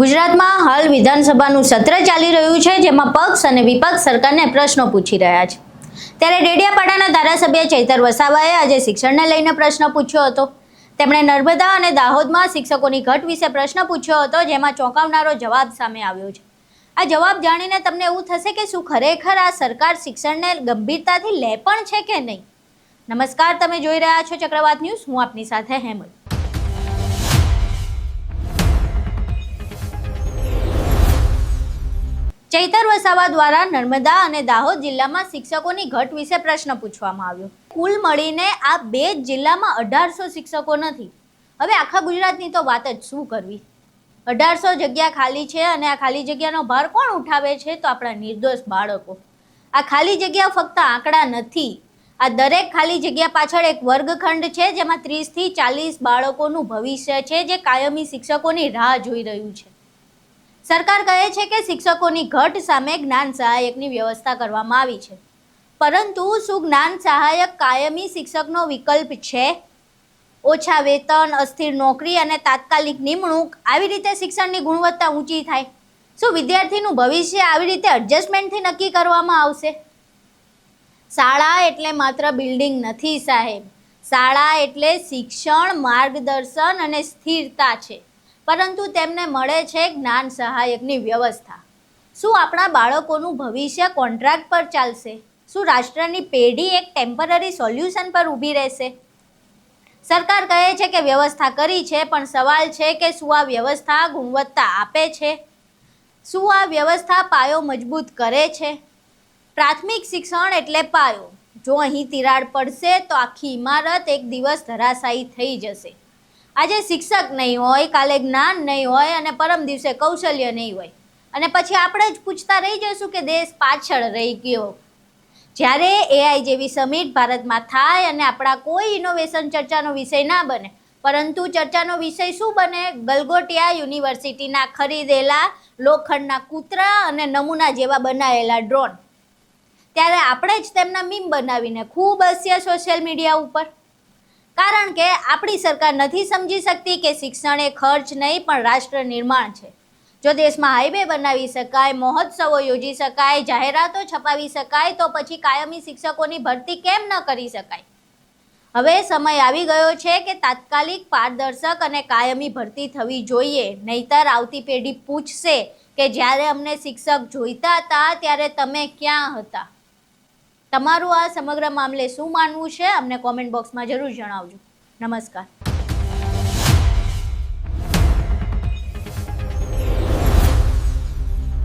ગુજરાતમાં હાલ વિધાનસભાનું સત્ર ચાલી રહ્યું છે, જેમાં પક્ષ અને વિપક્ષ સરકારને પ્રશ્નો પૂછી રહ્યા છે. ત્યારે ડેડિયાપાડાના ધારાસભ્ય ચૈતર વસાવાએ આજે શિક્ષણને લઈને પ્રશ્ન પૂછ્યો હતો. તેમણે નર્મદા અને દાહોદમાં શિક્ષકોની ઘટ વિશે પ્રશ્ન પૂછ્યો હતો, જેમાં ચોંકાવનારો જવાબ સામે આવ્યો છે. આ જવાબ જાણીને તમને એવું થશે કે શું ખરેખર આ સરકાર શિક્ષણને ગંભીરતાથી લે પણ છે કે નહીં. નમસ્કાર, તમે જોઈ રહ્યા છો ચક્રવાત ન્યૂઝ. હું આપની સાથે હેમલ. ચૈતર વસાવા દ્વારા નર્મદા અને દાહોદ જિલ્લામાં શિક્ષકોની ઘટ વિશે પ્રશ્ન પૂછવામાં આવ્યો. કુલ મળીને આ બે જ જિલ્લામાં 1800 શિક્ષકો નથી. હવે આખા ગુજરાતની તો વાત જ શું કરવી. 1800 જગ્યા ખાલી છે અને આ ખાલી જગ્યાનો ભાર કોણ ઉઠાવે છે? તો આપણા નિર્દોષ બાળકો. આ ખાલી જગ્યા ફક્ત આંકડા નથી. આ દરેક ખાલી જગ્યા પાછળ એક વર્ગખંડ છે, જેમાં 30 થી 40 બાળકોનું ભવિષ્ય છે, જે કાયમી શિક્ષકોની રાહ જોઈ રહ્યું છે. સરકાર કહે છે કે શિક્ષકોની ઘટ સામે જ્ઞાન સહાયકની વ્યવસ્થા કરવામાં આવી છે, પરંતુ શું જ્ઞાન સહાયક કાયમી શિક્ષકનો વિકલ્પ છે? ઓછા વેતન, અસ્થિર નોકરી અને તાત્કાલિક નિમણૂક, આવી રીતે શિક્ષણની ગુણવત્તા ઊંચી થાય? શું વિદ્યાર્થીનું ભવિષ્ય આવી રીતે એડજસ્ટમેન્ટથી નક્કી કરવામાં આવશે? શાળા એટલે માત્ર બિલ્ડિંગ નથી સાહેબ. શાળા એટલે શિક્ષણ, માર્ગદર્શન અને સ્થિરતા છે, પરંતુ તેમને મળે છે જ્ઞાન સહાયકની વ્યવસ્થા. શું આપણા બાળકોનું ભવિષ્ય કોન્ટ્રાક્ટ પર ચાલશે? શું રાષ્ટ્રની પેઢી એક ટેમ્પરરી સોલ્યુશન પર ઊભી રહેશે? સરકાર કહે છે કે વ્યવસ્થા કરી છે, પણ સવાલ છે કે શું આ વ્યવસ્થા ગુણવત્તા આપે છે? શું આ વ્યવસ્થા પાયો મજબૂત કરે છે? પ્રાથમિક શિક્ષણ એટલે પાયો. જો અહીં તિરાડ પડશે તો આખી ઇમારત એક દિવસ ધરાશાયી થઈ જશે. આજે શિક્ષક નહીં હોય, કાલે જ્ઞાન નહીં હોય અને પરમ દિવસે કૌશલ્ય નહીં હોય, અને પછી આપણે જ પૂછતા રહી જઈશું કે દેશ પાછળ રહી ગયો. જ્યારે AI જેવી સમિટ ભારતમાં થાય અને આપણા કોઈ ઇનોવેશન ચર્ચાનો વિષય ના બને, પરંતુ ચર્ચાનો વિષય શું બને? ગલગોટિયા યુનિવર્સિટીના ખરીદેલા લોખંડના કૂતરા અને નમૂના જેવા બનાવેલા ડ્રોન. ત્યારે આપણે જ તેમના મીમ બનાવીને ખૂબ હસીએ સોશિયલ મીડિયા ઉપર. કારણ કે આપણી સરકાર નથી સમજી શકતી કે શિક્ષણ એ ખર્ચ નહીં, પણ રાષ્ટ્ર નિર્માણ છે. જો દેશમાં હાઈવે બનાવી શકાય, મહોત્સવો યોજી શકાય, જાહેરાતો છપાવી શકાય, તો પછી કાયમી શિક્ષકોની ભરતી કેમ ન કરી શકાય? હવે સમય આવી ગયો છે કે તાત્કાલિક, પારદર્શક અને કાયમી ભરતી થવી જોઈએ. નહીતર આવતી પેઢી પૂછશે કે જ્યારે અમને શિક્ષક જોઈતા હતા ત્યારે તમે ક્યાં હતા? તમારું આ સમગ્ર મામલે શું માનવું છે? અમને કોમેન્ટ બોક્સમાં જરૂર જણાવજો. નમસ્કાર.